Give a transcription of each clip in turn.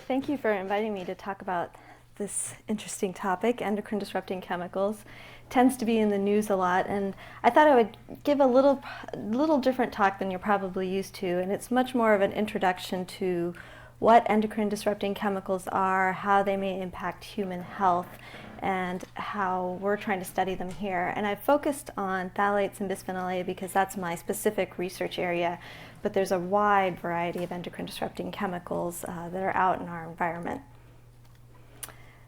Thank you for inviting me to talk about this interesting topic. Endocrine disrupting chemicals tends to be in the news a lot, and I thought I would give a little different talk than you're probably used to, and it's much more of an introduction to what endocrine disrupting chemicals are, how they may impact human health, and how we're trying to study them here. And I've focused on phthalates and bisphenol A because that's my specific research area, but there's a wide variety of endocrine disrupting chemicals that are out in our environment.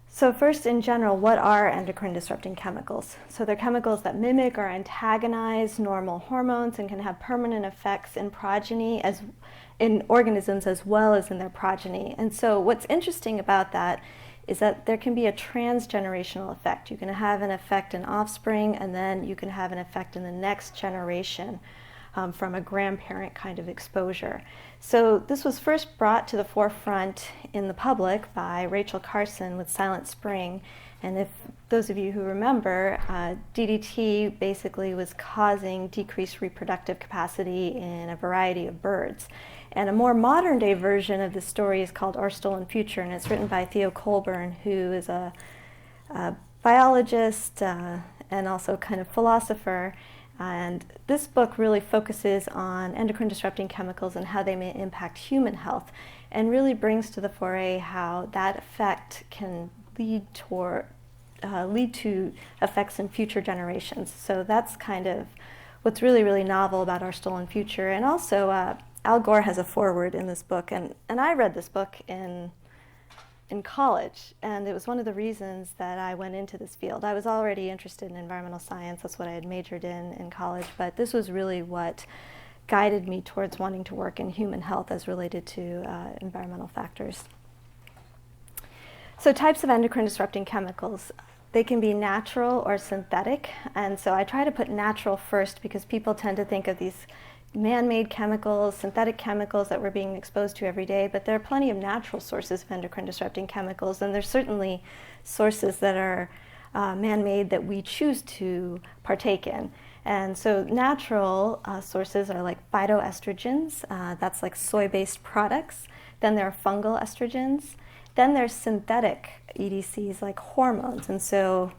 So first, in general, what are endocrine disrupting chemicals? So they're chemicals that mimic or antagonize normal hormones and can have permanent effects in progeny, as in organisms as well as in their progeny. And so what's interesting about that is that there can be a transgenerational effect. You can have an effect in offspring, and then you can have an effect in the next generation from a grandparent kind of exposure. So this was first brought to the forefront in the public by Rachel Carson with Silent Spring. And if those of you who remember, DDT basically was causing decreased reproductive capacity in a variety of birds. And a more modern day version of this story is called Our Stolen Future, and it's written by Theo Colburn, who is a biologist and also kind of philosopher. And this book really focuses on endocrine disrupting chemicals and how they may impact human health, and really brings to the fore how that effect can lead to effects in future generations. So that's kind of what's really, really novel about Our Stolen Future. And also, Al Gore has a foreword in this book, and I read this book in college, and it was one of the reasons that I went into this field. I was already interested in environmental science. That's what I had majored in college, but this was really what guided me towards wanting to work in human health as related to environmental factors. So types of endocrine disrupting chemicals. They can be natural or synthetic, and so I try to put natural first because people tend to think of these man-made chemicals, synthetic chemicals that we're being exposed to every day, but there are plenty of natural sources of endocrine disrupting chemicals, and there's certainly sources that are man-made that we choose to partake in. And so natural sources are like phytoestrogens, that's like soy-based products. Then there are fungal estrogens. Then there's synthetic EDCs like hormones, and so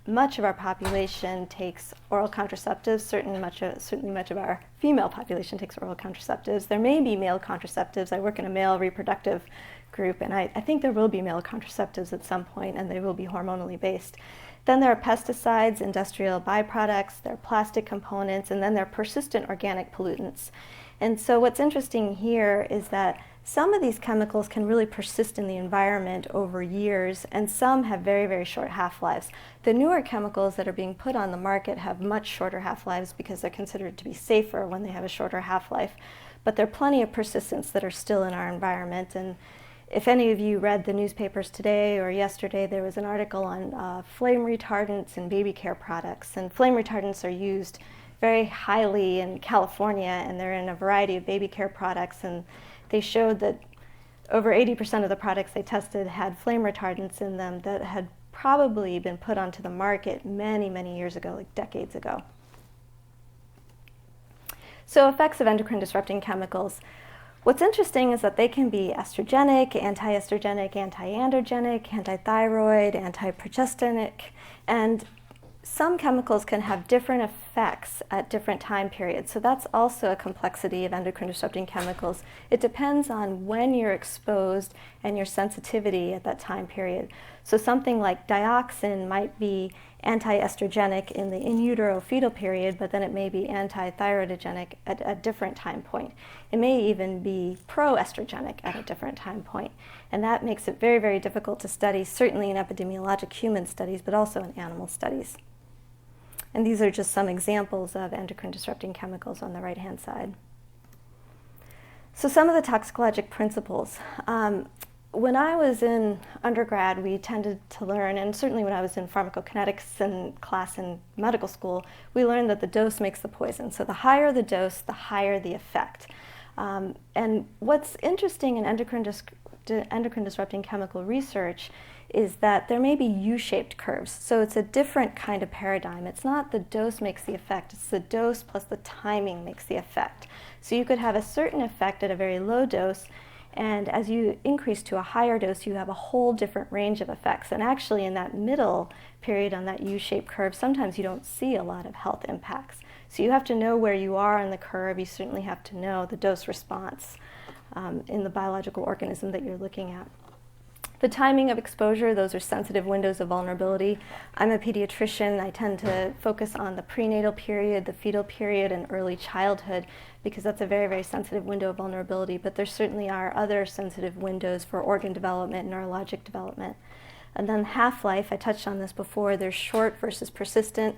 much of our population takes oral contraceptives. Certainly much of our female population takes oral contraceptives. There may be male contraceptives. I work in a male reproductive group, and I think there will be male contraceptives at some point, and they will be hormonally based. Then there are pesticides, industrial byproducts, there are plastic components, and then there are persistent organic pollutants. And so what's interesting here is that some of these chemicals can really persist in the environment over years, and some have very, very short half-lives. The newer chemicals that are being put on the market have much shorter half-lives because they're considered to be safer when they have a shorter half-life. But there are plenty of persistents that are still in our environment. And if any of you read the newspapers today or yesterday, there was an article on flame retardants in baby care products. And flame retardants are used very highly in California, and they're in a variety of baby care products. And they showed that over 80% of the products they tested had flame retardants in them that had probably been put onto the market many, many years ago, like decades ago. So effects of endocrine disrupting chemicals. What's interesting is that they can be estrogenic, anti-estrogenic, anti-androgenic, antithyroid, anti-progestinic, and some chemicals can have different effects at different time periods. So that's also a complexity of endocrine disrupting chemicals. It depends on when you're exposed and your sensitivity at that time period. So something like dioxin might be anti-estrogenic in the in utero fetal period, but then it may be anti-thyroidogenic at a different time point. It may even be pro-estrogenic at a different time point. And that makes it very, very difficult to study, certainly in epidemiologic human studies, but also in animal studies. And these are just some examples of endocrine disrupting chemicals on the right-hand side. So some of the toxicologic principles. When I was in undergrad, we tended to learn, and certainly when I was in pharmacokinetics and class in medical school, we learned that the dose makes the poison. So the higher the dose, the higher the effect. And what's interesting in endocrine disrupting chemical research is that there may be U-shaped curves. So it's a different kind of paradigm. It's not the dose makes the effect, it's the dose plus the timing makes the effect. So you could have a certain effect at a very low dose, And as you increase to a higher dose, you have a whole different range of effects. And actually in that middle period on that U-shaped curve, sometimes you don't see a lot of health impacts. So you have to know where you are on the curve. You certainly have to know the dose response in the biological organism that you're looking at. The timing of exposure, those are sensitive windows of vulnerability. I'm a pediatrician. I tend to focus on the prenatal period, the fetal period, and early childhood because that's a very, very sensitive window of vulnerability. But there certainly are other sensitive windows for organ development, neurologic development. And then half-life, I touched on this before, there's short versus persistent.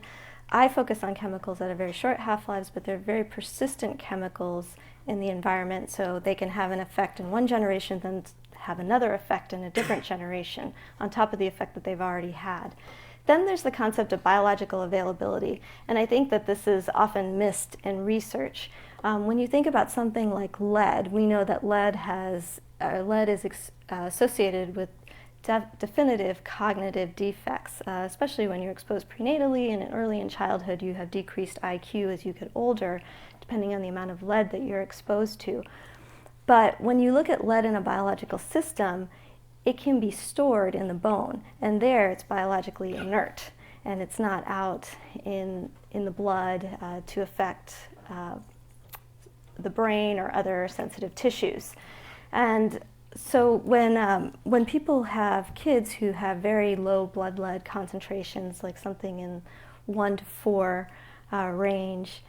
I focus on chemicals that have very short half-lives, but they're very persistent chemicals in the environment, so they can have an effect in one generation, then have another effect in a different generation on top of the effect that they've already had. Then there's the concept of biological availability, and I think that this is often missed in research. When you think about something like lead, we know that lead is associated with definitive cognitive defects, especially when you're exposed prenatally and early in childhood. You have decreased IQ as you get older, depending on the amount of lead that you're exposed to. But when you look at lead in a biological system, it can be stored in the bone, and there it's biologically inert, and it's not out in the blood to affect the brain or other sensitive tissues. And so when people have kids who have very low blood lead concentrations, like something in 1 to 4 range,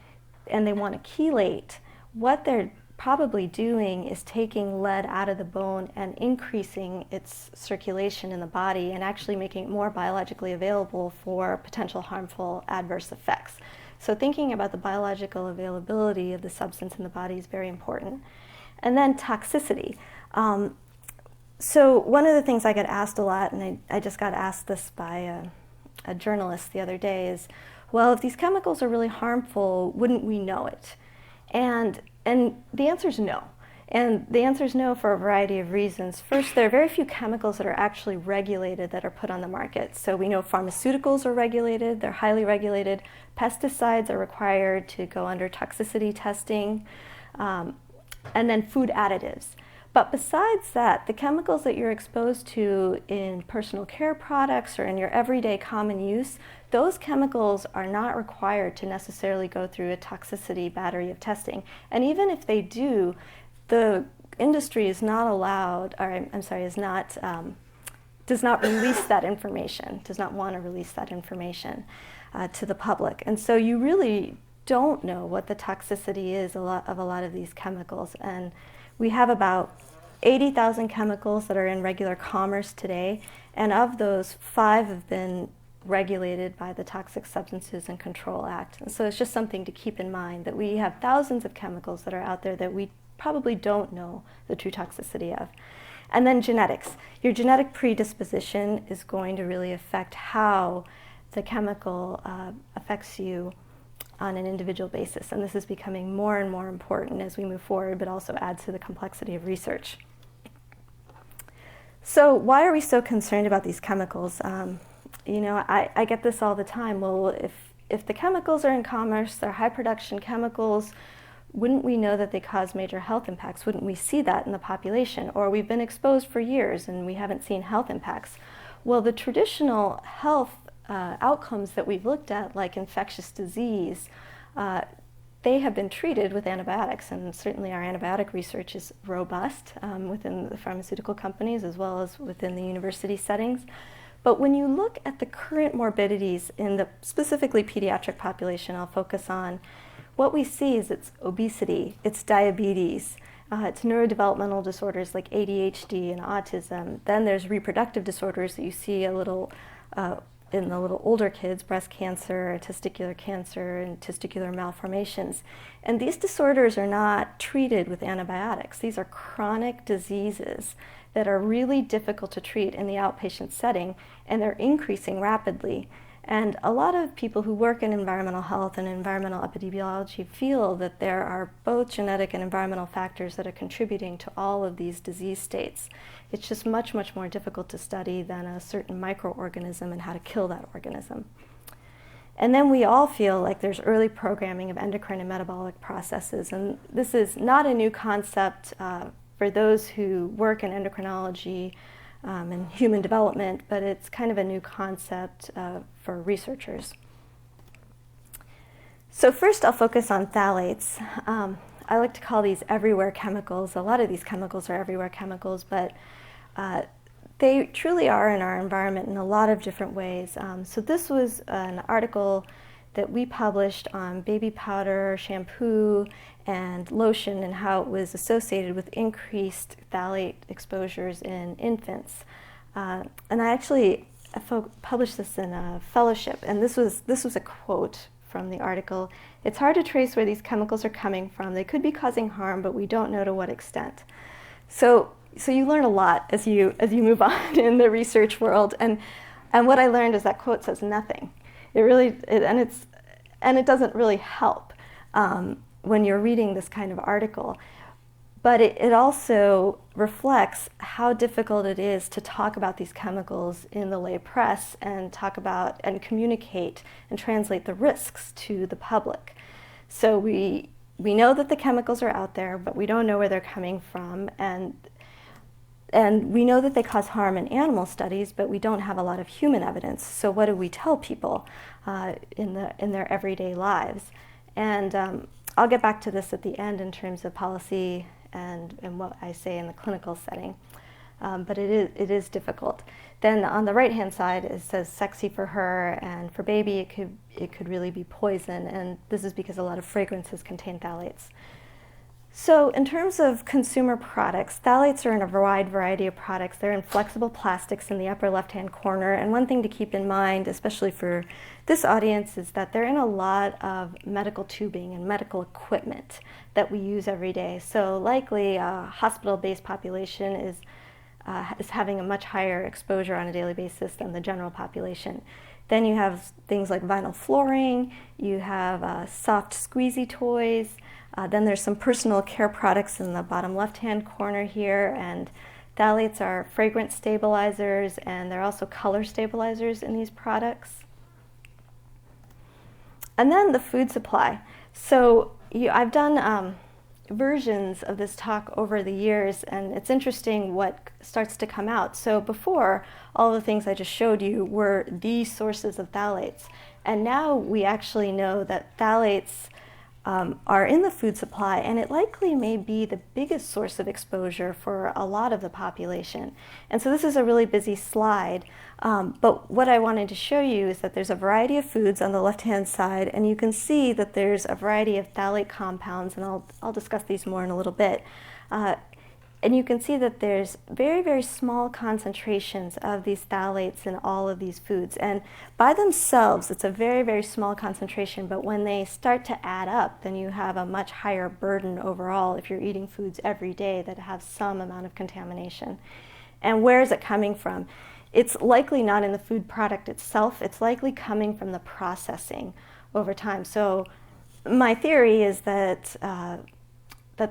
and they want to chelate, what they're probably doing is taking lead out of the bone and increasing its circulation in the body and actually making it more biologically available for potential harmful adverse effects. So thinking about the biological availability of the substance in the body is very important. And then toxicity. So one of the things I get asked a lot, and I just got asked this by a journalist the other day, is, well, if these chemicals are really harmful, wouldn't we know it? And the answer is no. And the answer is no for a variety of reasons. First, there are very few chemicals that are actually regulated that are put on the market. So we know pharmaceuticals are regulated, they're highly regulated. Pesticides are required to go under toxicity testing, and then food additives. But besides that, the chemicals that you're exposed to in personal care products or in your everyday common use, those chemicals are not required to necessarily go through a toxicity battery of testing. And even if they do, the industry is not allowed, or I'm sorry, does not release that information, does not want to release that information to the public. And so you really don't know what the toxicity is of a lot of these chemicals. And we have about 80,000 chemicals that are in regular commerce today, and of those, 5 have been regulated by the Toxic Substances and Control Act. And so it's just something to keep in mind that we have thousands of chemicals that are out there that we probably don't know the true toxicity of. And then genetics. Your genetic predisposition is going to really affect how the chemical affects you on an individual basis. And this is becoming more and more important as we move forward, but also adds to the complexity of research. So why are we so concerned about these chemicals? You know, I get this all the time. Well, if the chemicals are in commerce, they're high production chemicals, wouldn't we know that they cause major health impacts? Wouldn't we see that in the population? Or we've been exposed for years and we haven't seen health impacts. Well, the traditional health outcomes that we've looked at, like infectious disease, they have been treated with antibiotics, and certainly our antibiotic research is robust within the pharmaceutical companies as well as within the university settings. But when you look at the current morbidities in the specifically pediatric population, I'll focus on, what we see is it's obesity, it's diabetes, it's neurodevelopmental disorders like ADHD and autism. Then there's reproductive disorders that you see a little in the little older kids, breast cancer, testicular cancer, and testicular malformations. And these disorders are not treated with antibiotics. These are chronic diseases that are really difficult to treat in the outpatient setting, and they're increasing rapidly. And a lot of people who work in environmental health and environmental epidemiology feel that there are both genetic and environmental factors that are contributing to all of these disease states. It's just much, much more difficult to study than a certain microorganism and how to kill that organism. And then we all feel like there's early programming of endocrine and metabolic processes. And this is not a new concept for those who work in endocrinology and human development, but it's kind of a new concept for researchers. So first I'll focus on phthalates. I like to call these everywhere chemicals. A lot of these chemicals are everywhere chemicals, but they truly are in our environment in a lot of different ways. So this was an article that we published on baby powder, shampoo, and lotion and how it was associated with increased phthalate exposures in infants. And I actually published this in a fellowship, and this was a quote from the article. It's hard to trace where these chemicals are coming from. They could be causing harm, but we don't know to what extent. So you learn a lot as you move on in the research world, and what I learned is that quote says nothing. It doesn't really help when you're reading this kind of article. But it also reflects how difficult it is to talk about these chemicals in the lay press and talk about and communicate and translate the risks to the public. So we know that the chemicals are out there, but we don't know where they're coming from, and we know that they cause harm in animal studies, but we don't have a lot of human evidence. So what do we tell people in their everyday lives? And I'll get back to this at the end in terms of policy and what I say in the clinical setting. But it is difficult. Then on the right-hand side, it says sexy for her, and for baby, it could really be poison. And this is because a lot of fragrances contain phthalates. So in terms of consumer products, phthalates are in a wide variety of products. They're in flexible plastics in the upper left-hand corner. And one thing to keep in mind, especially for this audience, is that they're in a lot of medical tubing and medical equipment that we use every day. So likely a hospital-based population is having a much higher exposure on a daily basis than the general population. Then you have things like vinyl flooring, you have soft squeezy toys, then there's some personal care products in the bottom left-hand corner here, and phthalates are fragrance stabilizers, and they're also color stabilizers in these products. And then the food supply. So I've done versions of this talk over the years, and it's interesting what starts to come out. So before, all the things I just showed you were the sources of phthalates, and now we actually know that phthalates are in the food supply, and it likely may be the biggest source of exposure for a lot of the population. And so this is a really busy slide, but what I wanted to show you is that there's a variety of foods on the left-hand side, and you can see that there's a variety of phthalate compounds, and I'll discuss these more in a little bit. And you can see that there's very, very small concentrations of these phthalates in all of these foods. And by themselves, it's a very, very small concentration, but when they start to add up, then you have a much higher burden overall if you're eating foods every day that have some amount of contamination. And where is it coming from? It's likely not in the food product itself. It's likely coming from the processing over time. So my theory is that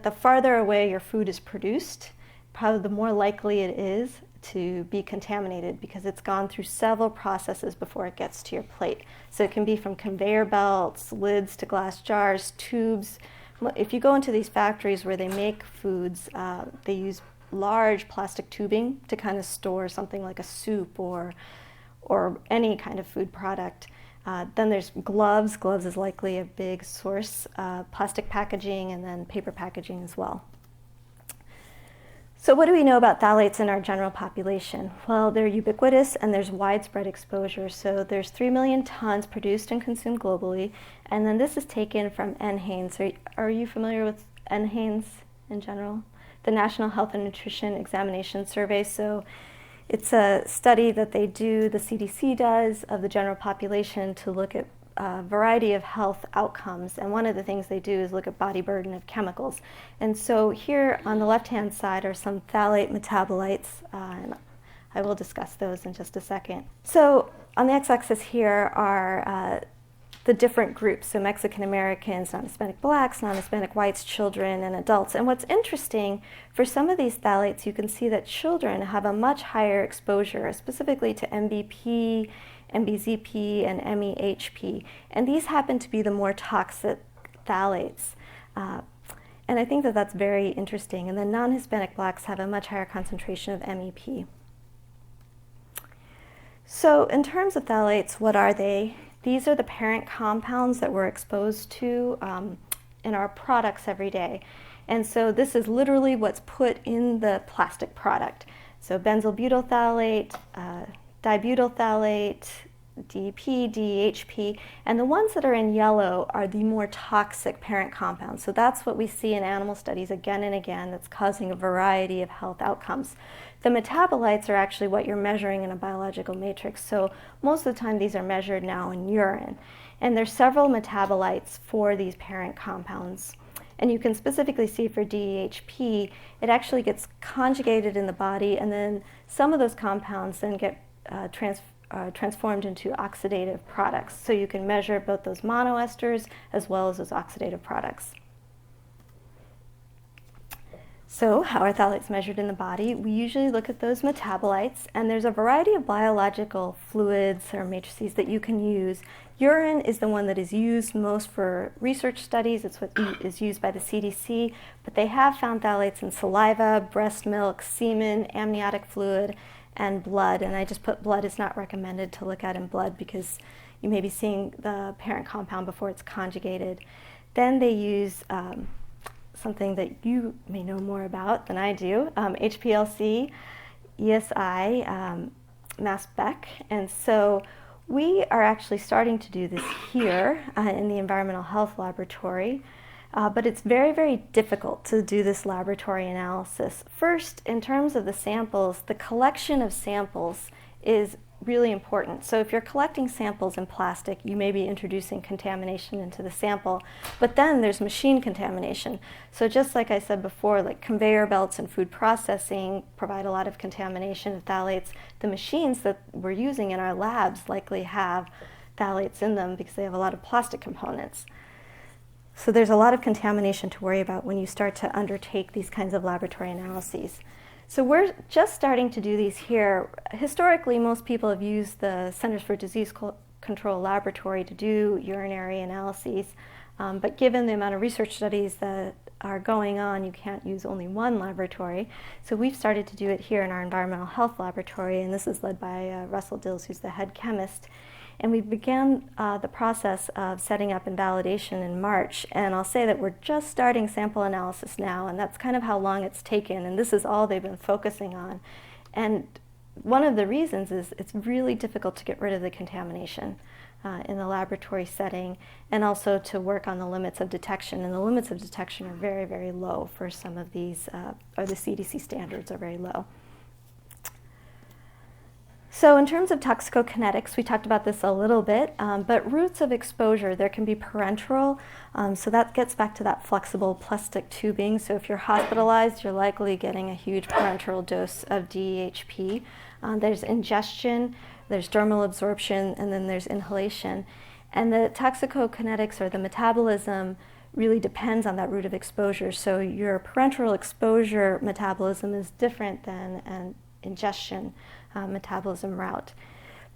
the farther away your food is produced, probably the more likely it is to be contaminated because it's gone through several processes before it gets to your plate. So it can be from conveyor belts, lids to glass jars, tubes. If you go into these factories where they make foods, they use large plastic tubing to kind of store something like a soup or any kind of food product. Then there's gloves. Gloves is likely a big source, plastic packaging, and then paper packaging as well. So what do we know about phthalates in our general population? Well, they're ubiquitous and there's widespread exposure. So there's 3 million tons produced and consumed globally, and then this is taken from NHANES. Are you familiar with NHANES in general? The National Health and Nutrition Examination Survey. So it's a study that they do, the CDC does, of the general population to look at a variety of health outcomes. And one of the things they do is look at body burden of chemicals. And so here on the left-hand side are some phthalate metabolites, and I will discuss those in just a second. So on the x-axis here are the different groups, so Mexican Americans, non-Hispanic blacks, non-Hispanic whites, children, and adults. And what's interesting, for some of these phthalates, you can see that children have a much higher exposure, specifically to MBP, MBZP, and MEHP. And these happen to be the more toxic phthalates. And I think that that's very interesting. And then non-Hispanic blacks have a much higher concentration of MEP. So in terms of phthalates, what are they? These are the parent compounds that we're exposed to in our products every day. And so this is literally what's put in the plastic product. So benzyl butyl phthalate, dibutyl phthalate, DEP, DEHP, and the ones that are in yellow are the more toxic parent compounds. So that's what we see in animal studies again and again that's causing a variety of health outcomes. The metabolites are actually what you're measuring in a biological matrix. So most of the time these are measured now in urine. And there's several metabolites for these parent compounds. And you can specifically see for DEHP, it actually gets conjugated in the body, and then some of those compounds then get transformed into oxidative products. So you can measure both those monoesters as well as those oxidative products. So how are phthalates measured in the body? We usually look at those metabolites, and there's a variety of biological fluids or matrices that you can use. Urine is the one that is used most for research studies. It's what is used by the CDC, but they have found phthalates in saliva, breast milk, semen, amniotic fluid, and blood. And I just put blood is not recommended to look at in blood because you may be seeing the parent compound before it's conjugated. Then they use something that you may know more about than I do, HPLC, ESI, mass spec. And so we are actually starting to do this here in the Environmental Health Laboratory, but it's very, very difficult to do this laboratory analysis. First, in terms of the samples, the collection of samples is really important. So if you're collecting samples in plastic, you may be introducing contamination into the sample, but then there's machine contamination. So just like I said before, like conveyor belts and food processing provide a lot of contamination of phthalates. The machines that we're using in our labs likely have phthalates in them because they have a lot of plastic components. So there's a lot of contamination to worry about when you start to undertake these kinds of laboratory analyses. So we're just starting to do these here. Historically, most people have used the Centers for Disease Control Laboratory to do urinary analyses, but given the amount of research studies that are going on, you can't use only one laboratory. So we've started to do it here in our Environmental Health Laboratory, and this is led by Russell Dills, who's the head chemist. And we began the process of setting up and validation in March. And I'll say that we're just starting sample analysis now, and that's kind of how long it's taken. And this is all they've been focusing on. And one of the reasons is it's really difficult to get rid of the contamination in the laboratory setting, and also to work on the limits of detection. And the limits of detection are very, very low for some of these, or the CDC standards are very low. So in terms of toxicokinetics, we talked about this a little bit, but routes of exposure, there can be parenteral, so that gets back to that flexible plastic tubing. So if you're hospitalized, you're likely getting a huge parenteral dose of DEHP. There's ingestion, there's dermal absorption, and then there's inhalation. And the toxicokinetics, or the metabolism, really depends on that route of exposure. So your parenteral exposure metabolism is different than an ingestion metabolism route.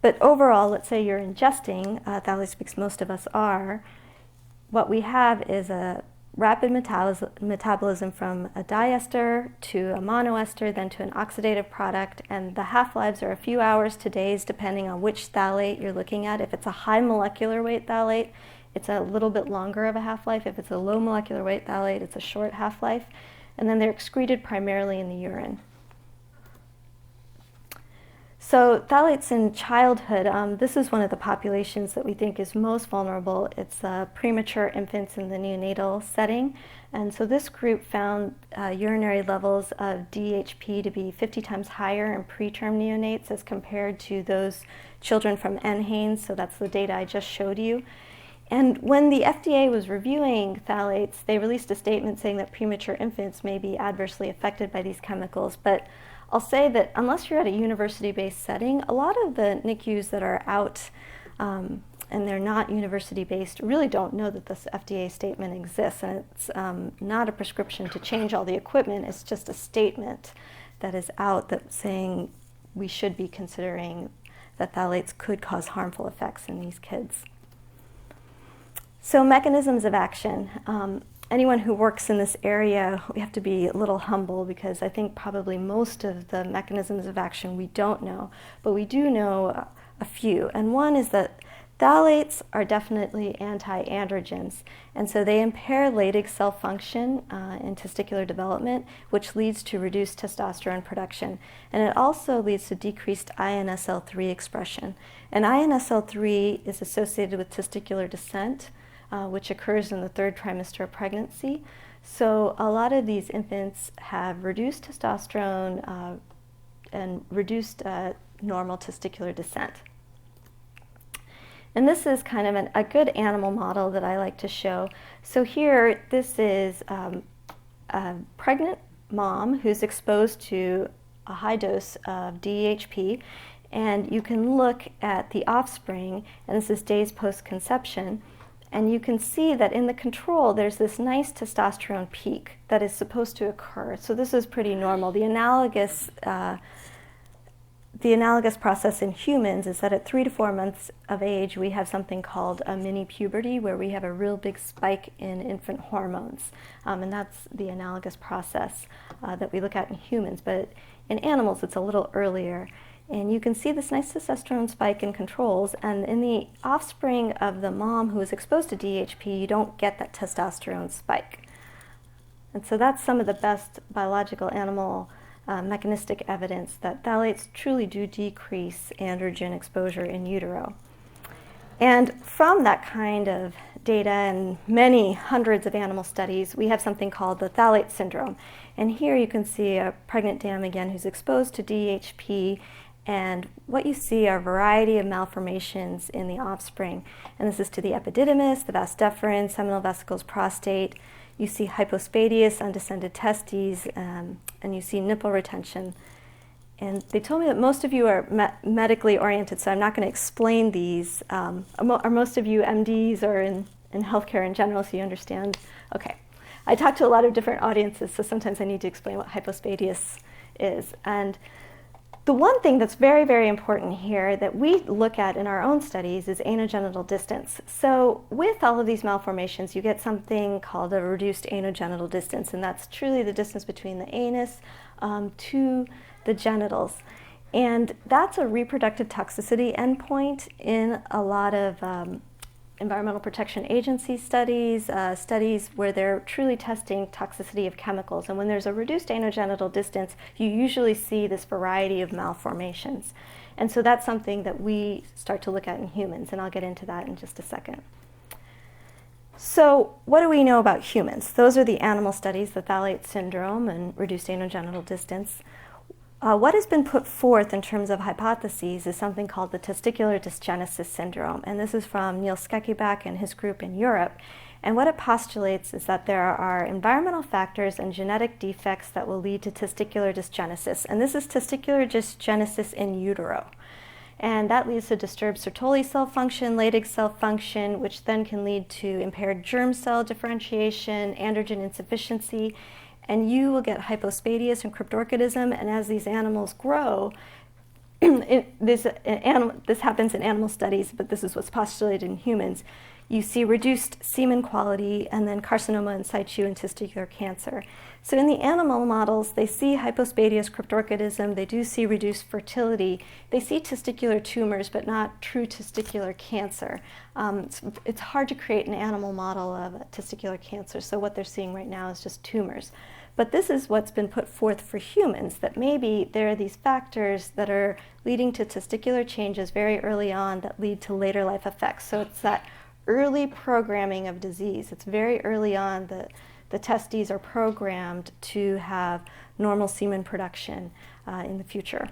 But overall, let's say you're ingesting phthalates, because most of us are, what we have is a rapid metabolism from a diester to a monoester, then to an oxidative product, and the half-lives are a few hours to days depending on which phthalate you're looking at. If it's a high molecular weight phthalate, it's a little bit longer of a half-life. If it's a low molecular weight phthalate, it's a short half-life. And then they're excreted primarily in the urine. So phthalates in childhood, this is one of the populations that we think is most vulnerable. It's premature infants in the neonatal setting. And so this group found urinary levels of DHP to be 50 times higher in preterm neonates as compared to those children from NHANES. So that's the data I just showed you. And when the FDA was reviewing phthalates, they released a statement saying that premature infants may be adversely affected by these chemicals. But I'll say that unless you're at a university-based setting, a lot of the NICUs that are out and they're not university-based really don't know that this FDA statement exists. And it's not a prescription to change all the equipment. It's just a statement that is out that's saying we should be considering that phthalates could cause harmful effects in these kids. So mechanisms of action. anyone who works in this area, we have to be a little humble because I think probably most of the mechanisms of action we don't know, but we do know a few. And one is that phthalates are definitely anti-androgens, and so they impair Leydig cell function in testicular development, which leads to reduced testosterone production. And it also leads to decreased INSL3 expression. And INSL3 is associated with testicular descent, which occurs in the 3rd trimester of pregnancy. So a lot of these infants have reduced testosterone and reduced normal testicular descent. And this is kind of a good animal model that I like to show. So here, this is a pregnant mom who's exposed to a high dose of DHP, and you can look at the offspring, and this is days post-conception, and you can see that in the control there's this nice testosterone peak that is supposed to occur. So this is pretty normal. The analogous process in humans is that at 3 to 4 months of age, we have something called a mini puberty, where we have a real big spike in infant hormones. And that's the analogous process that we look at in humans. But in animals, it's a little earlier. And you can see this nice testosterone spike in controls. And in the offspring of the mom who is exposed to DHP, you don't get that testosterone spike. And so that's some of the best biological animal mechanistic evidence that phthalates truly do decrease androgen exposure in utero. And from that kind of data and many hundreds of animal studies, we have something called the phthalate syndrome. And here you can see a pregnant dam again who's exposed to DHP, and what you see are a variety of malformations in the offspring. And this is to the epididymis, the vas deferens, seminal vesicles, prostate. You see hypospadias, undescended testes, and you see nipple retention. And they told me that most of you are medically oriented, so I'm not going to explain these. Are most of you MDs or in healthcare in general, so you understand? Okay. I talk to a lot of different audiences, so sometimes I need to explain what hypospadias is. And the one thing that's very, very important here that we look at in our own studies is anogenital distance. So with all of these malformations, you get something called a reduced anogenital distance, and that's truly the distance between the anus to the genitals. And that's a reproductive toxicity endpoint in a lot of Environmental Protection Agency studies, studies where they're truly testing toxicity of chemicals. And when there's a reduced anogenital distance, you usually see this variety of malformations. And so that's something that we start to look at in humans, and I'll get into that in just a second. So what do we know about humans? Those are the animal studies, the phthalate syndrome and reduced anogenital distance. What has been put forth in terms of hypotheses is something called the testicular dysgenesis syndrome, and this is from Neil Skekebak and his group in Europe. And what it postulates is that there are environmental factors and genetic defects that will lead to testicular dysgenesis, and this is testicular dysgenesis in utero. And that leads to disturbed Sertoli cell function, Leydig cell function, which then can lead to impaired germ cell differentiation, androgen insufficiency, and you will get hypospadias and cryptorchidism. And as these animals grow, this happens in animal studies, but this is what's postulated in humans. You see reduced semen quality and then carcinoma in situ and testicular cancer. So in the animal models, they see hypospadias, cryptorchidism, they do see reduced fertility, they see testicular tumors, but not true testicular cancer. It's hard to create an animal model of testicular cancer, so what they're seeing right now is just tumors. But this is what's been put forth for humans, that maybe there are these factors that are leading to testicular changes very early on that lead to later life effects. So it's that early programming of disease. It's very early on that the testes are programmed to have normal semen production in the future.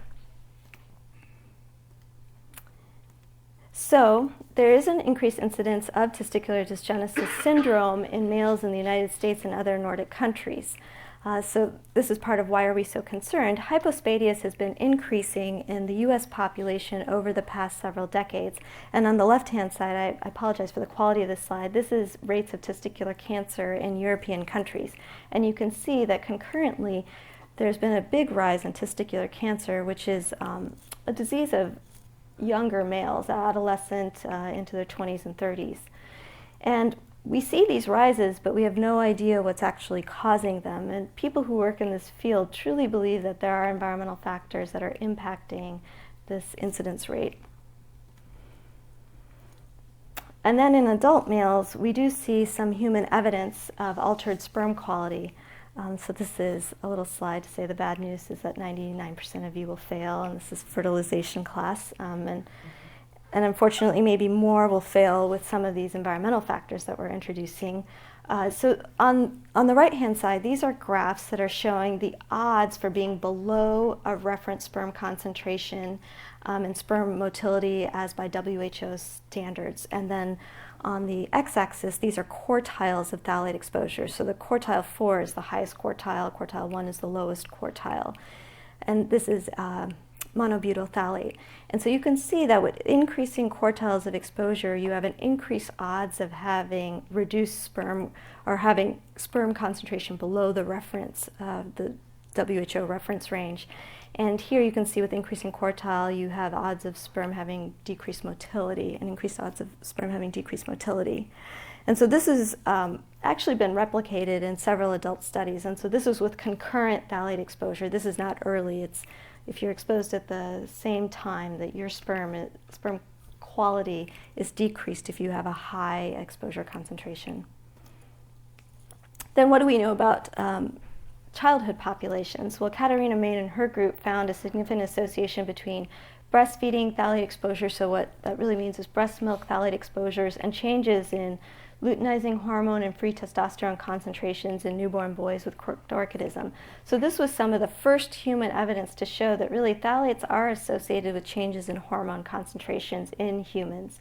So there is an increased incidence of testicular dysgenesis syndrome in males in the United States and other Nordic countries. So this is part of why are we so concerned. Hypospadias has been increasing in the U.S. population over the past several decades. And on the left-hand side, I apologize for the quality of this slide, this is rates of testicular cancer in European countries. And you can see that concurrently, there's been a big rise in testicular cancer, which is a disease of younger males, adolescent into their 20s and 30s. And we see these rises, but we have no idea what's actually causing them. And people who work in this field truly believe that there are environmental factors that are impacting this incidence rate. And then in adult males, we do see some human evidence of altered sperm quality. So this is a little slide to say the bad news is that 99% of you will fail, and this is fertilization class. And unfortunately, maybe more will fail with some of these environmental factors that we're introducing. So on the right-hand side, these are graphs that are showing the odds for being below a reference sperm concentration and sperm motility as by WHO standards. And then on the x-axis, these are quartiles of phthalate exposure. So the quartile 4 is the highest quartile, quartile 1 is the lowest quartile. And this is monobutyl phthalate. And so you can see that with increasing quartiles of exposure, you have an increased odds of having reduced sperm or having sperm concentration below the reference, the WHO reference range. And here you can see with increasing quartile, you have odds of sperm having decreased motility, and increased odds of sperm having decreased motility. And so this has actually been replicated in several adult studies. And so this is with concurrent phthalate exposure. This is not early. It's if you're exposed at the same time that your sperm quality is decreased if you have a high exposure concentration. Then what do we know about childhood populations? Well, Katarina Main and her group found a significant association between breastfeeding phthalate exposure, so what that really means is breast milk phthalate exposures, and changes in luteinizing hormone and free testosterone concentrations in newborn boys with cryptorchidism. So this was some of the first human evidence to show that really phthalates are associated with changes in hormone concentrations in humans.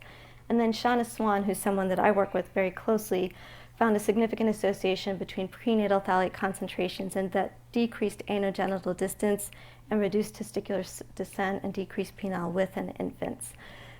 And then Shauna Swan, who's someone that I work with very closely, found a significant association between prenatal phthalate concentrations and that decreased anogenital distance and reduced testicular descent and decreased penile width in infants.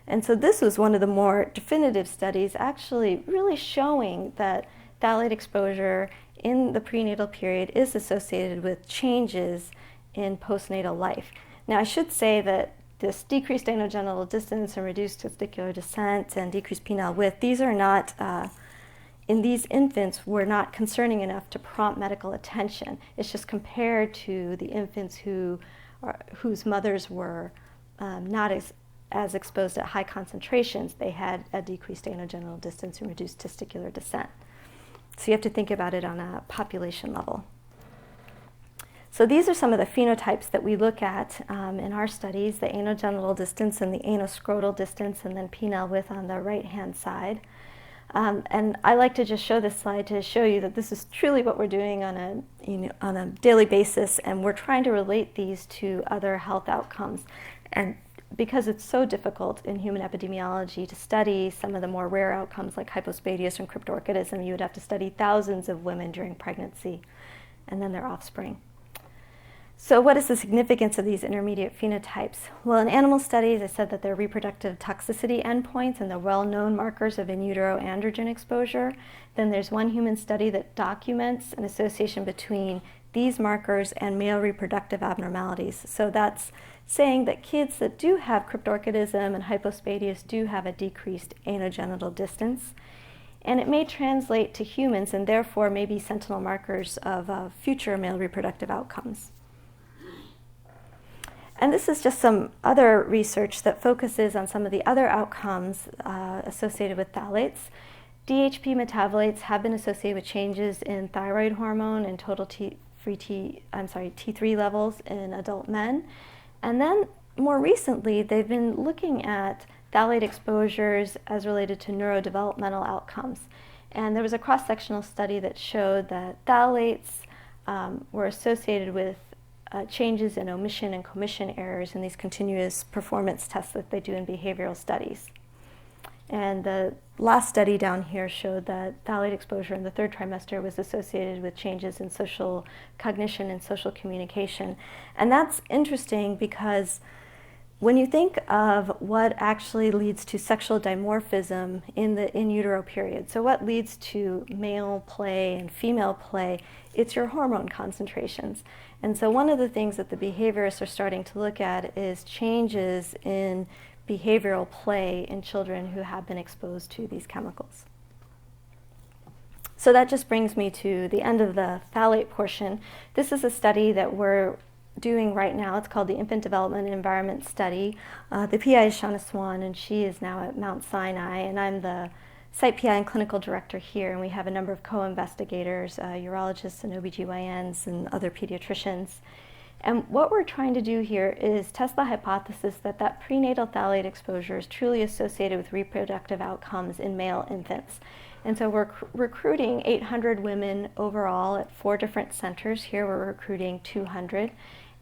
And so this was one of the more definitive studies actually really showing that phthalate exposure in the prenatal period is associated with changes in postnatal life. Now I should say that this decreased anogenital distance and reduced testicular descent and decreased penile width, these are not, in these infants, were not concerning enough to prompt medical attention. It's just compared to the infants whose mothers were not as exposed at high concentrations, they had a decreased anogenital distance and reduced testicular descent. So you have to think about it on a population level. So these are some of the phenotypes that we look at in our studies, the anogenital distance and the anoscrotal distance, and then penile width on the right-hand side. And I like to just show this slide to show you that this is truly what we're doing on a daily basis, and we're trying to relate these to other health outcomes. And because it's so difficult in human epidemiology to study some of the more rare outcomes like hypospadias and cryptorchidism, you would have to study thousands of women during pregnancy and then their offspring. So what is the significance of these intermediate phenotypes? Well, in animal studies, I said that they're reproductive toxicity endpoints and the well-known markers of in utero androgen exposure. Then there's one human study that documents an association between these markers and male reproductive abnormalities. So that's saying that kids that do have cryptorchidism and hypospadias do have a decreased anogenital distance. And it may translate to humans and therefore may be sentinel markers of future male reproductive outcomes. And this is just some other research that focuses on some of the other outcomes associated with phthalates. DHP metabolites have been associated with changes in thyroid hormone and total T3 levels in adult men. And then more recently, they've been looking at phthalate exposures as related to neurodevelopmental outcomes. And there was a cross-sectional study that showed that phthalates were associated with changes in omission and commission errors in these continuous performance tests that they do in behavioral studies. And the last study down here showed that phthalate exposure in the third trimester was associated with changes in social cognition and social communication. And that's interesting because when you think of what actually leads to sexual dimorphism in the in utero period, so what leads to male play and female play, it's your hormone concentrations. And so one of the things that the behaviorists are starting to look at is changes in behavioral play in children who have been exposed to these chemicals. So that just brings me to the end of the phthalate portion. This is a study that we're doing right now. It's called the Infant Development and Environment Study. The PI is Shauna Swan, and she is now at Mount Sinai, and I'm the site PI and clinical director here, and we have a number of co-investigators, urologists and OBGYNs and other pediatricians. And what we're trying to do here is test the hypothesis that that prenatal phthalate exposure is truly associated with reproductive outcomes in male infants. And so we're recruiting 800 women overall at 4 different centers. Here we're recruiting 200.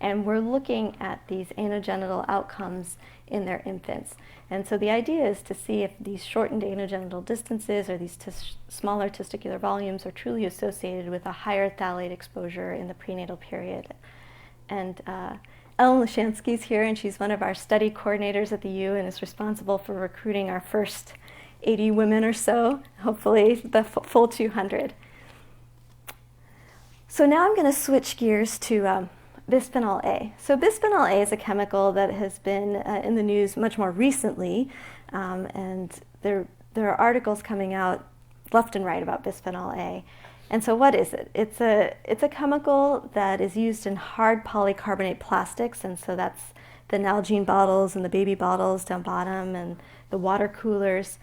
And we're looking at these anogenital outcomes in their infants. And so the idea is to see if these shortened anogenital distances or these smaller testicular volumes are truly associated with a higher phthalate exposure in the prenatal period. And Ellen Lashansky's here, and she's one of our study coordinators at the U and is responsible for recruiting our first 80 women or so, hopefully the full 200. So now I'm going to switch gears to bisphenol A. So bisphenol A is a chemical that has been in the news much more recently, and there are articles coming out left and right about bisphenol A. And so what is it? It's a chemical that is used in hard polycarbonate plastics, and so that's the Nalgene bottles and the baby bottles down bottom and the water coolers.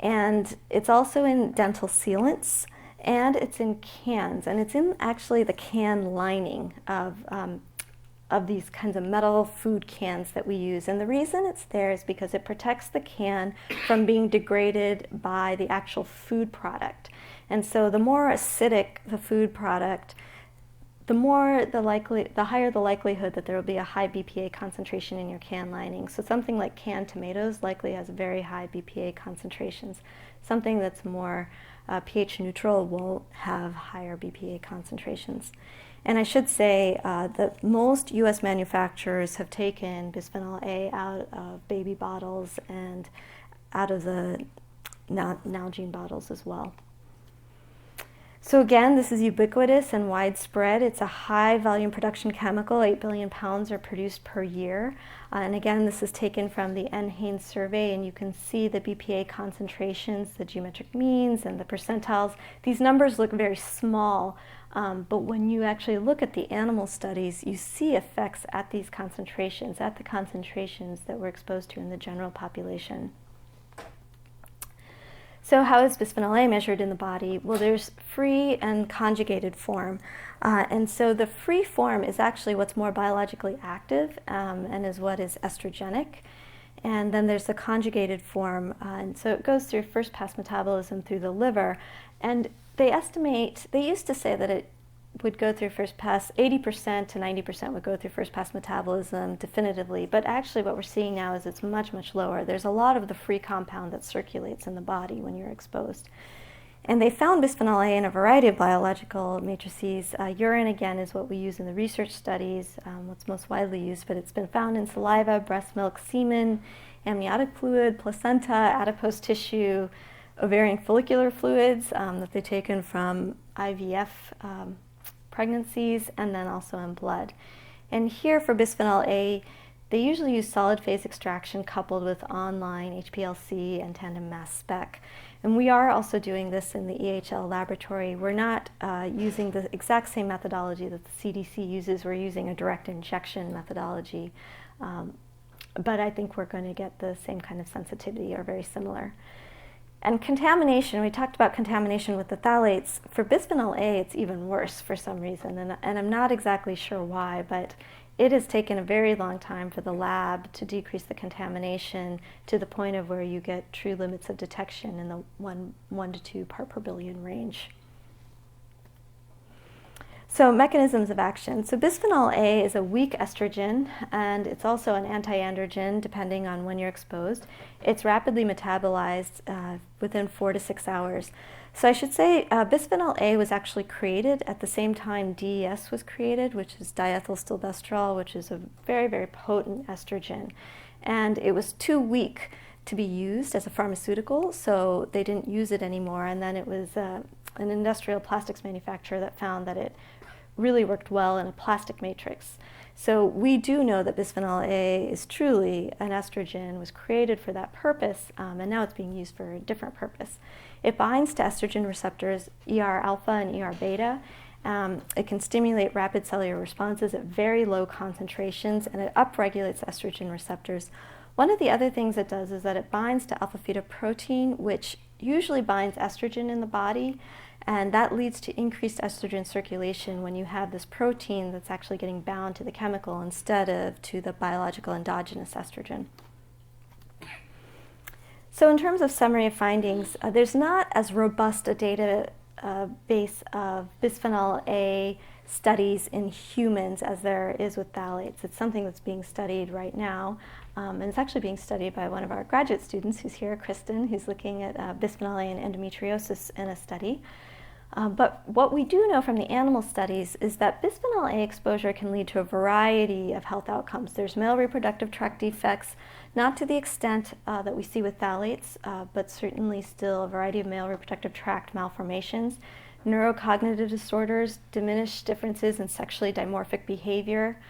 And it's also in dental sealants, and it's in cans, and it's in actually the can lining of these kinds of metal food cans that we use. And the reason it's there is because it protects the can from being degraded by the actual food product. And so the more acidic the food product, the higher the likelihood that there will be a high BPA concentration in your can lining. So something like canned tomatoes likely has very high BPA concentrations. Something that's more pH neutral will have higher BPA concentrations. And I should say that most US manufacturers have taken bisphenol A out of baby bottles and out of the Nalgene bottles as well. So again, this is ubiquitous and widespread. It's a high volume production chemical. 8 billion pounds are produced per year. And again, this is taken from the NHANES survey, and you can see the BPA concentrations, the geometric means, and the percentiles. These numbers look very small, but when you actually look at the animal studies, you see effects at these concentrations, at the concentrations that we're exposed to in the general population. So how is bisphenol A measured in the body? Well, there's free and conjugated form. And so the free form is actually what's more biologically active and is what is estrogenic. And then there's the conjugated form. And so it goes through first pass metabolism through the liver. And they used to say that it would go through first pass, 80% to 90% would go through first pass metabolism definitively, but actually what we're seeing now is it's much, much lower. There's a lot of the free compound that circulates in the body when you're exposed. And they found bisphenol A in a variety of biological matrices. Urine, again, is what we use in the research studies, what's most widely used, but it's been found in saliva, breast milk, semen, amniotic fluid, placenta, adipose tissue, ovarian follicular fluids that they've taken from IVF pregnancies, and then also in blood. And here for bisphenol A, they usually use solid phase extraction coupled with online HPLC and tandem mass spec. And we are also doing this in the EHL laboratory. We're not using the exact same methodology that the CDC uses. We're using a direct injection methodology. But I think we're going to get the same kind of sensitivity or very similar. And contamination, we talked about contamination with the phthalates. For bisphenol A, it's even worse for some reason, and I'm not exactly sure why, but it has taken a very long time for the lab to decrease the contamination to the point of where you get true limits of detection in the 1 to 2 part per billion range. So mechanisms of action. So bisphenol A is a weak estrogen, and it's also an anti-androgen depending on when you're exposed. It's rapidly metabolized within 4 to 6 hours. So I should say bisphenol A was actually created at the same time DES was created, which is diethylstilbestrol, which is a very, very potent estrogen. And it was too weak to be used as a pharmaceutical, so they didn't use it anymore. And then it was an industrial plastics manufacturer that found that it really worked well in a plastic matrix. So we do know that bisphenol A is truly an estrogen, was created for that purpose, and now it's being used for a different purpose. It binds to estrogen receptors, ER alpha and ER beta. It can stimulate rapid cellular responses at very low concentrations, and it upregulates estrogen receptors. One of the other things it does is that it binds to alpha-fetoprotein, which usually binds estrogen in the body, and that leads to increased estrogen circulation when you have this protein that's actually getting bound to the chemical instead of to the biological endogenous estrogen. So in terms of summary of findings, there's not as robust a data base of bisphenol A studies in humans as there is with phthalates. It's something that's being studied right now, and it's actually being studied by one of our graduate students who's here, Kristen, who's looking at bisphenol A and endometriosis in a study. But what we do know from the animal studies is that bisphenol A exposure can lead to a variety of health outcomes. There's male reproductive tract defects, not to the extent that we see with phthalates, but certainly still a variety of male reproductive tract malformations, neurocognitive disorders, diminished differences in sexually dimorphic behavior,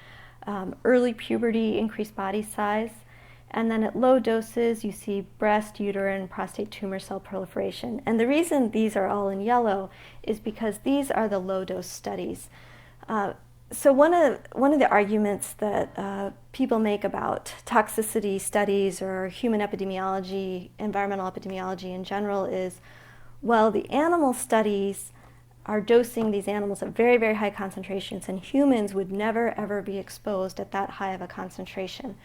early puberty, increased body size, and then at low doses you see breast, uterine, prostate tumor cell proliferation. And the reason these are all in yellow is because these are the low dose studies. So one of the arguments that people make about toxicity studies or human epidemiology, environmental epidemiology in general is, well, the animal studies are dosing these animals at very, very high concentrations, and humans would never, ever be exposed at that high of a concentration.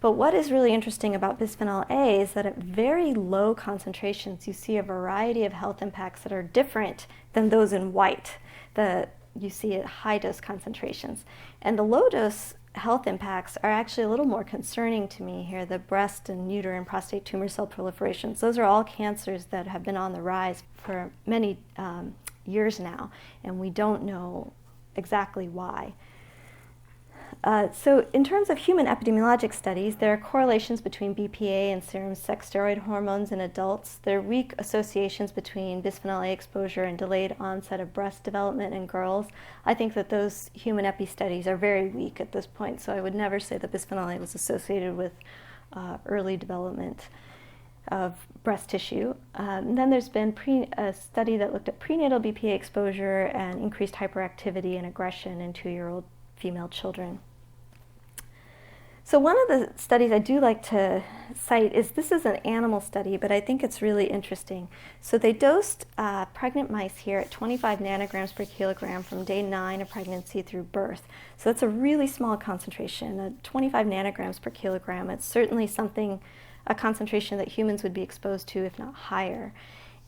But what is really interesting about bisphenol A is that at very low concentrations, you see a variety of health impacts that are different than those in white that you see at high dose concentrations. And the low dose health impacts are actually a little more concerning to me here, the breast and uterine prostate tumor cell proliferations. Those are all cancers that have been on the rise for many years now, and we don't know exactly why. So in terms of human epidemiologic studies, there are correlations between BPA and serum sex steroid hormones in adults. There are weak associations between bisphenol A exposure and delayed onset of breast development in girls. I think that those human epi studies are very weak at this point, so I would never say that bisphenol A was associated with early development of breast tissue. And then there's been a study that looked at prenatal BPA exposure and increased hyperactivity and aggression in 2-year-old female children. So one of the studies I do like to cite is, this is an animal study, but I think it's really interesting. So they dosed pregnant mice here at 25 nanograms per kilogram from day 9 of pregnancy through birth. So that's a really small concentration, 25 nanograms per kilogram. It's certainly something, a concentration that humans would be exposed to, if not higher.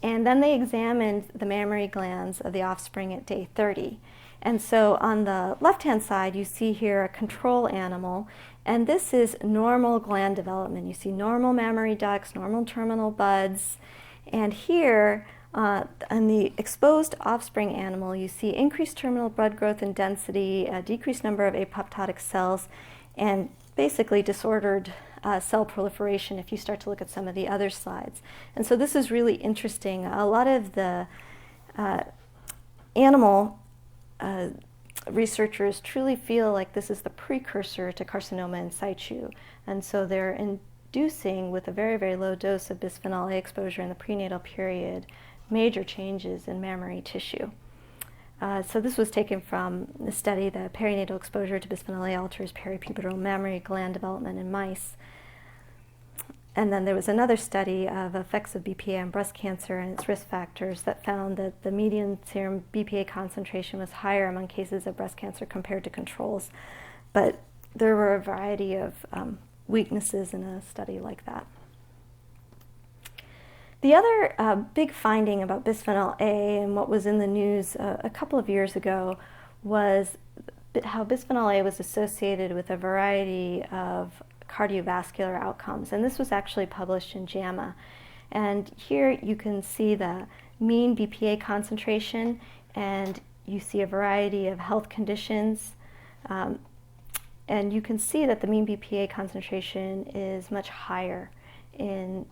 And then they examined the mammary glands of the offspring at day 30. And so on the left-hand side, you see here a control animal, and this is normal gland development. You see normal mammary ducts, normal terminal buds, and here on the exposed offspring animal, you see increased terminal bud growth and density, a decreased number of apoptotic cells, and basically disordered cell proliferation if you start to look at some of the other slides. And so this is really interesting. A lot of the animal researchers truly feel like this is the precursor to carcinoma in situ. And so they're inducing, with a very, very low dose of bisphenol A exposure in the prenatal period, major changes in mammary tissue. So this was taken from the study, the perinatal exposure to bisphenol A alters peripubertal mammary gland development in mice. And then there was another study of effects of BPA on breast cancer and its risk factors that found that the median serum BPA concentration was higher among cases of breast cancer compared to controls. But there were a variety of weaknesses in a study like that. The other big finding about bisphenol A and what was in the news a couple of years ago was how bisphenol A was associated with a variety of cardiovascular outcomes. And this was actually published in JAMA. And here you can see the mean BPA concentration, and you see a variety of health conditions. And you can see that the mean BPA concentration is much higher in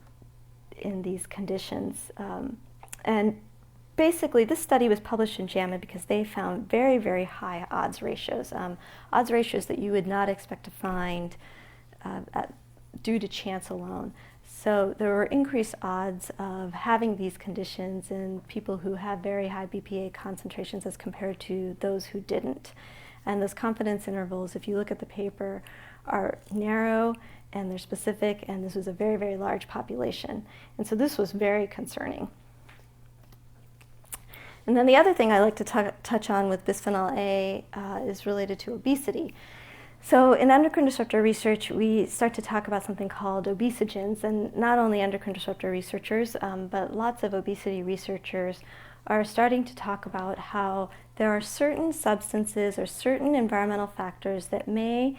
these conditions. And basically, this study was published in JAMA because they found very, very high odds ratios that you would not expect to find due to chance alone. So there were increased odds of having these conditions in people who have very high BPA concentrations as compared to those who didn't. And those confidence intervals, if you look at the paper, are narrow and they're specific, and this was a very, very large population. And so this was very concerning. And then the other thing I like to touch on with bisphenol A is related to obesity. So in endocrine disruptor research, we start to talk about something called obesogens, and not only endocrine disruptor researchers, but lots of obesity researchers are starting to talk about how there are certain substances or certain environmental factors that may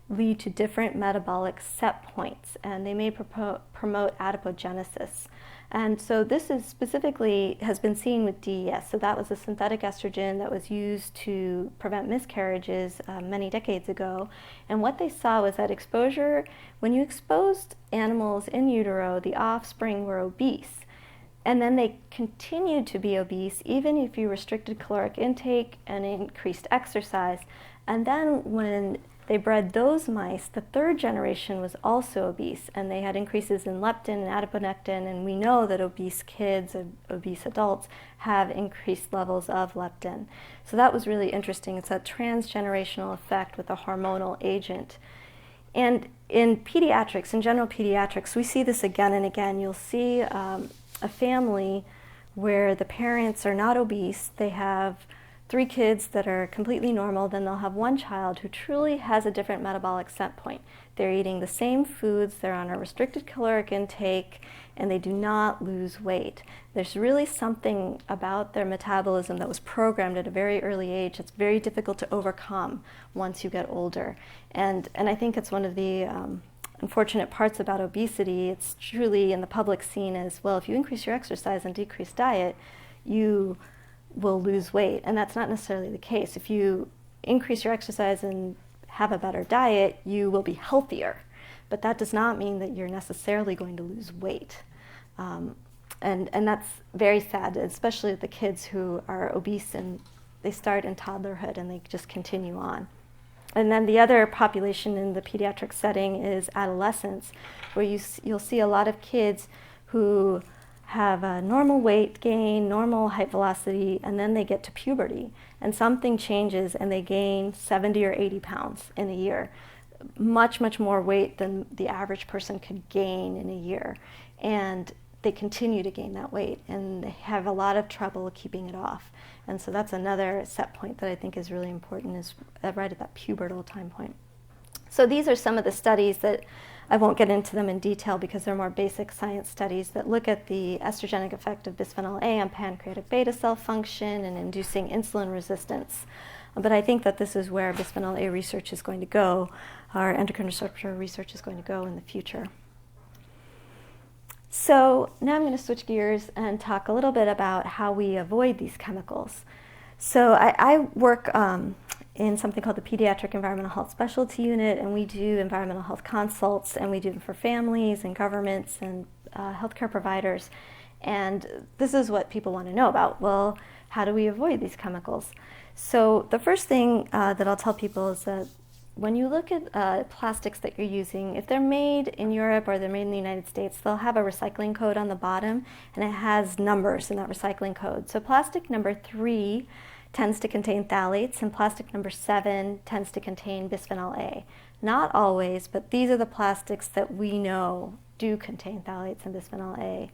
lead to different metabolic set points, and they may promote adipogenesis. And so this is specifically has been seen with DES. So that was a synthetic estrogen that was used to prevent miscarriages many decades ago. And what they saw was that exposure, when you exposed animals in utero, the offspring were obese. And then they continued to be obese even if you restricted caloric intake and increased exercise. And then when they bred those mice, the third generation was also obese, and they had increases in leptin and adiponectin, and we know that obese kids, obese adults, have increased levels of leptin. So that was really interesting. It's a transgenerational effect with a hormonal agent. And in pediatrics, in general pediatrics, we see this again and again. You'll see a family where the parents are not obese, they have 3 kids that are completely normal, then they'll have one child who truly has a different metabolic set point. They're eating the same foods, they're on a restricted caloric intake, and they do not lose weight. There's really something about their metabolism that was programmed at a very early age that's very difficult to overcome once you get older. And I think it's one of the unfortunate parts about obesity. It's truly in the public seen as, well, if you increase your exercise and decrease diet, you will lose weight, and that's not necessarily the case. If you increase your exercise and have a better diet, you will be healthier, but that does not mean that you're necessarily going to lose weight. And that's very sad, especially the kids who are obese and they start in toddlerhood and they just continue on. And then the other population in the pediatric setting is adolescents, where you'll see a lot of kids who have a normal weight gain, normal height velocity, and then they get to puberty, and something changes and they gain 70 or 80 pounds in a year. Much, much more weight than the average person could gain in a year. And they continue to gain that weight, and they have a lot of trouble keeping it off. And so that's another set point that I think is really important, is right at that pubertal time point. So these are some of the studies that I won't get into them in detail because they're more basic science studies that look at the estrogenic effect of bisphenol A on pancreatic beta cell function and inducing insulin resistance. But I think that this is where bisphenol A research is going to go, our endocrine disruptor research is going to go in the future. So now I'm going to switch gears and talk a little bit about how we avoid these chemicals. So I work in something called the Pediatric Environmental Health Specialty Unit, and we do environmental health consults, and we do them for families and governments and healthcare providers. And this is what people want to know about. Well, how do we avoid these chemicals? So the first thing that I'll tell people is that when you look at plastics that you're using, if they're made in Europe or they're made in the United States, they'll have a recycling code on the bottom, and it has numbers in that recycling code. So plastic number 3 tends to contain phthalates, and plastic number 7 tends to contain bisphenol A. Not always, but these are the plastics that we know do contain phthalates and bisphenol A.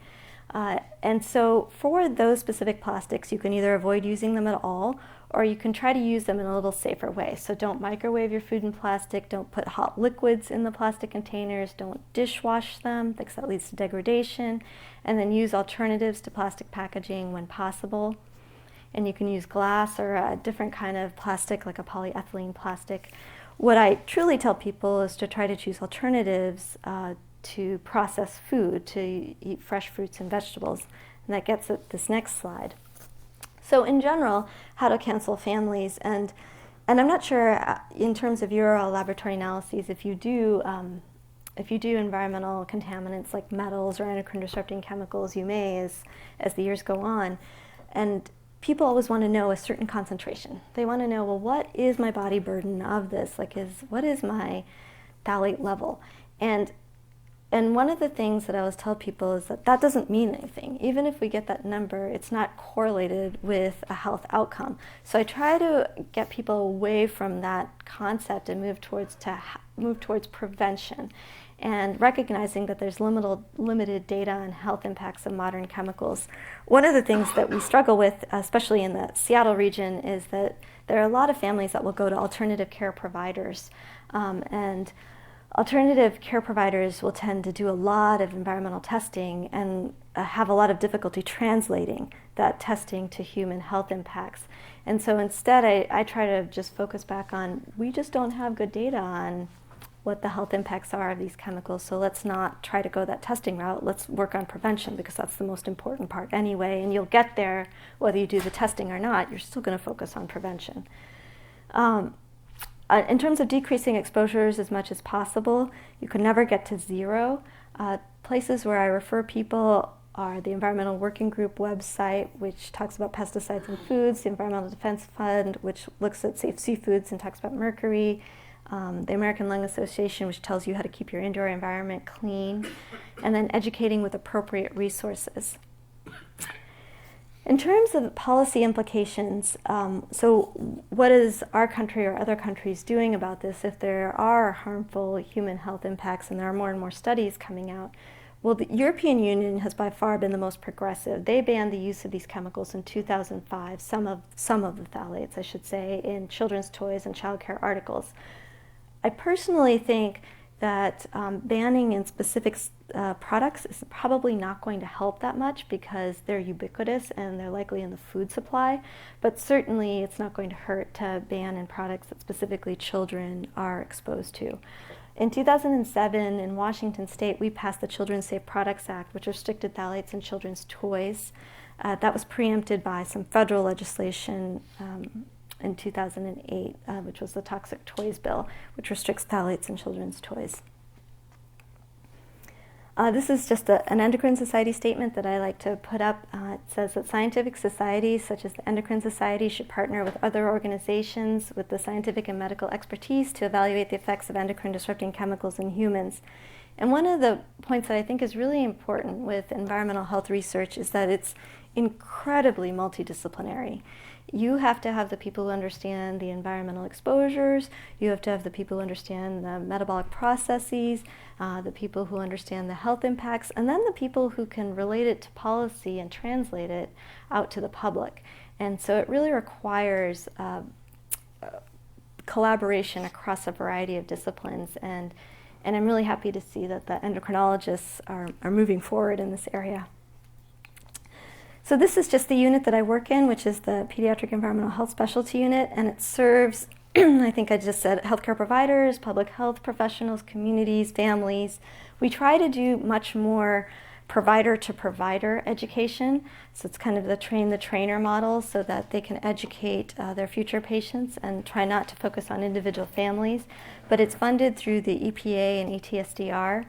And so for those specific plastics, you can either avoid using them at all, or you can try to use them in a little safer way. So don't microwave your food in plastic, don't put hot liquids in the plastic containers, don't dishwash them because that leads to degradation, and then use alternatives to plastic packaging when possible. And you can use glass or a different kind of plastic, like a polyethylene plastic. What I truly tell people is to try to choose alternatives to processed food, to eat fresh fruits and vegetables. And that gets at this next slide. So in general, how to cancel families. And I'm not sure in terms of your laboratory analyses, if you do environmental contaminants like metals or endocrine disrupting chemicals, you may as the years go on. And people always want to know a certain concentration. They want to know, well, what is my body burden of this? Like, what is my phthalate level? And one of the things that I always tell people is that that doesn't mean anything. Even if we get that number, it's not correlated with a health outcome. So I try to get people away from that concept and move towards prevention, and recognizing that there's limited data on health impacts of modern chemicals. One of the things that we struggle with, especially in the Seattle region, is that there are a lot of families that will go to alternative care providers, and alternative care providers will tend to do a lot of environmental testing and have a lot of difficulty translating that testing to human health impacts. And so instead, I try to just focus back on, we just don't have good data on what the health impacts are of these chemicals, so let's not try to go that testing route. Let's work on prevention, because that's the most important part anyway, and you'll get there whether you do the testing or not. You're still going to focus on prevention. In terms of decreasing exposures as much as possible, you can never get to zero. Places where I refer people are the Environmental Working Group website, which talks about pesticides in foods, the Environmental Defense Fund, which looks at safe seafoods and talks about mercury, the American Lung Association, which tells you how to keep your indoor environment clean, and then educating with appropriate resources. In terms of policy implications, so what is our country or other countries doing about this if there are harmful human health impacts, and there are more and more studies coming out? Well, the European Union has by far been the most progressive. They banned the use of these chemicals in 2005, some of the phthalates, I should say, in children's toys and childcare articles. I personally think that banning in specific products is probably not going to help that much, because they're ubiquitous and they're likely in the food supply, but certainly it's not going to hurt to ban in products that specifically children are exposed to. In 2007, in Washington State, we passed the Children's Safe Products Act, which restricted phthalates in children's toys. That was preempted by some federal legislation in 2008, which was the Toxic Toys Bill, which restricts phthalates in children's toys. This is just an Endocrine Society statement that I like to put up. It says that scientific societies, such as the Endocrine Society, should partner with other organizations with the scientific and medical expertise to evaluate the effects of endocrine disrupting chemicals in humans. And one of the points that I think is really important with environmental health research is that it's incredibly multidisciplinary. You have to have the people who understand the environmental exposures, you have to have the people who understand the metabolic processes, the people who understand the health impacts, and then the people who can relate it to policy and translate it out to the public. And so it really requires collaboration across a variety of disciplines, and I'm really happy to see that the endocrinologists are moving forward in this area. So this is just the unit that I work in, which is the Pediatric Environmental Health Specialty Unit, and it serves, I think I just said, healthcare providers, public health professionals, communities, families. We try to do much more provider-to-provider education, so it's kind of the train-the-trainer model, so that they can educate their future patients and try not to focus on individual families. But it's funded through the EPA and ETSDR.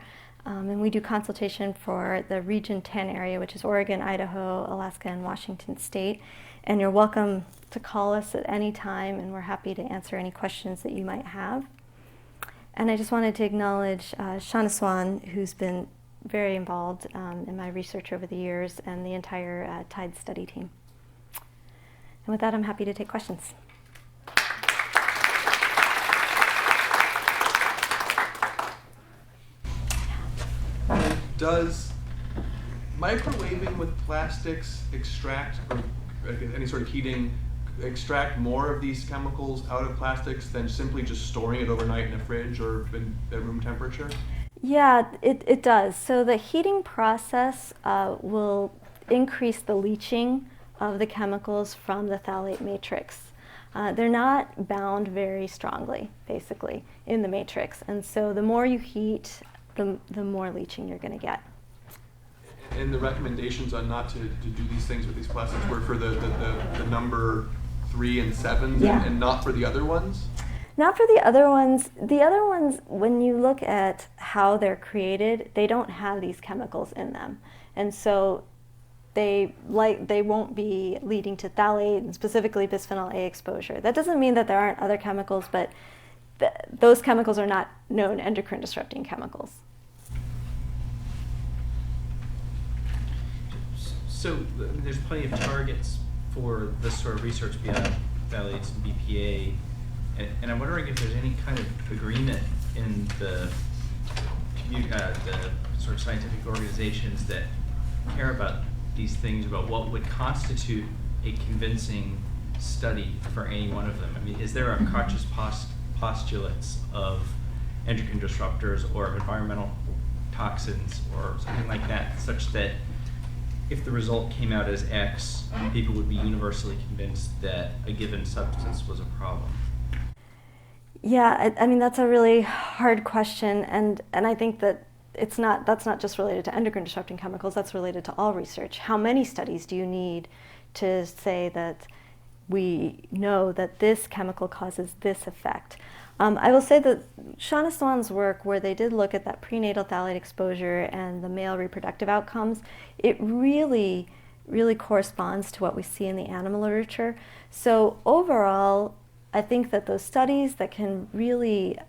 And we do consultation for the Region 10 area, which is Oregon, Idaho, Alaska, and Washington State. And you're welcome to call us at any time, and we're happy to answer any questions that you might have. And I just wanted to acknowledge Shauna Swan, who's been very involved in my research over the years, and the entire TIDE study team. And with that, I'm happy to take questions. Does microwaving with plastics extract, or any sort of heating, extract more of these chemicals out of plastics than simply just storing it overnight in a fridge or at room temperature? Yeah, it does. So the heating process will increase the leaching of the chemicals from the phthalate matrix. They're not bound very strongly, basically, in the matrix. And so the more you heat, the more leaching you're going to get. And the recommendations on not to do these things with these plastics were for the number 3 and 7, yeah, and not for the other ones? Not for the other ones. The other ones, when you look at how they're created, they don't have these chemicals in them. And so they won't be leading to phthalate and specifically bisphenol A exposure. That doesn't mean that there aren't other chemicals, but those chemicals are not known endocrine disrupting chemicals. So there's plenty of targets for this sort of research beyond phthalates and BPA, and I'm wondering if there's any kind of agreement in the sort of scientific organizations that care about these things, about what would constitute a convincing study for any one of them. I mean, is there a conscious postulates of endocrine disruptors or of environmental toxins or something like that, such that if the result came out as X, people would be universally convinced that a given substance was a problem? Yeah, I mean, that's a really hard question, and I think that that's not just related to endocrine disrupting chemicals, that's related to all research. How many studies do you need to say that we know that this chemical causes this effect? I will say that Shauna Swan's work, where they did look at that prenatal phthalate exposure and the male reproductive outcomes, it really, really corresponds to what we see in the animal literature. So overall, I think that those studies that can really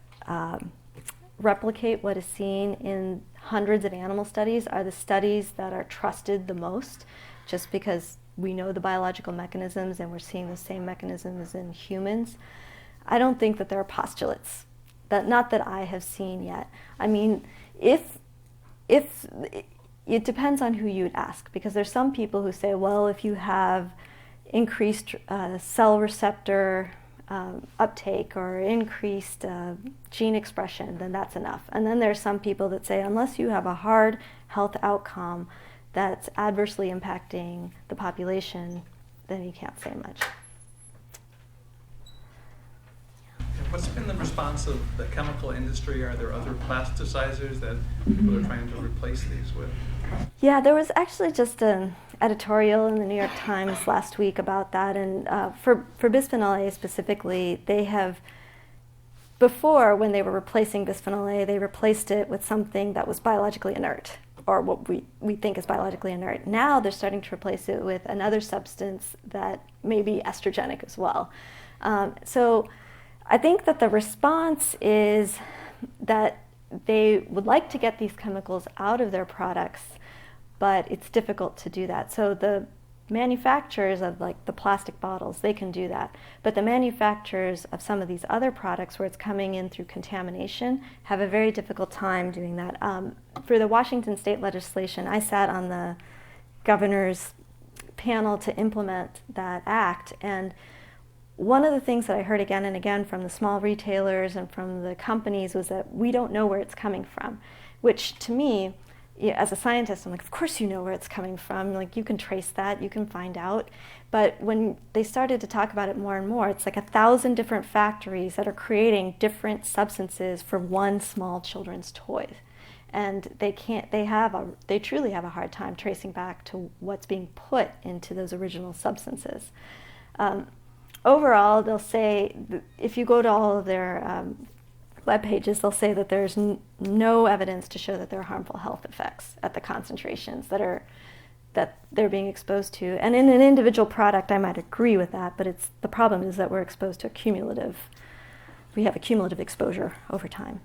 replicate what is seen in hundreds of animal studies are the studies that are trusted the most, just because we know the biological mechanisms and we're seeing the same mechanisms in humans. I don't think that there are postulates, not that I have seen yet. I mean, if it depends on who you'd ask, because there's some people who say, well, if you have increased cell receptor uptake or increased gene expression, then that's enough. And then there's some people that say, unless you have a hard health outcome that's adversely impacting the population, then you can't say much. What's been the response of the chemical industry? Are there other plasticizers that people are trying to replace these with? Yeah, there was actually just an editorial in the New York Times last week about that, and for bisphenol A specifically, they have, before, when they were replacing bisphenol A, they replaced it with something that was biologically inert, or what we think is biologically inert. Now they're starting to replace it with another substance that may be estrogenic as well. So I think that the response is that they would like to get these chemicals out of their products, but it's difficult to do that. So the manufacturers of like the plastic bottles, they can do that. But the manufacturers of some of these other products where it's coming in through contamination have a very difficult time doing that. For the Washington state legislation, I sat on the governor's panel to implement that act, and one of the things that I heard again and again from the small retailers and from the companies was that we don't know where it's coming from, which to me, as a scientist, I'm like, of course you know where it's coming from. Like, you can trace that, you can find out. But when they started to talk about it more and more, it's like 1,000 different factories that are creating different substances for one small children's toy. And they truly have a hard time tracing back to what's being put into those original substances. Overall, they'll say, if you go to all of their web pages, they'll say that there's no evidence to show that there are harmful health effects at the concentrations that they're being exposed to. And in an individual product, I might agree with that, but the problem is that we're exposed to we have a cumulative exposure over time.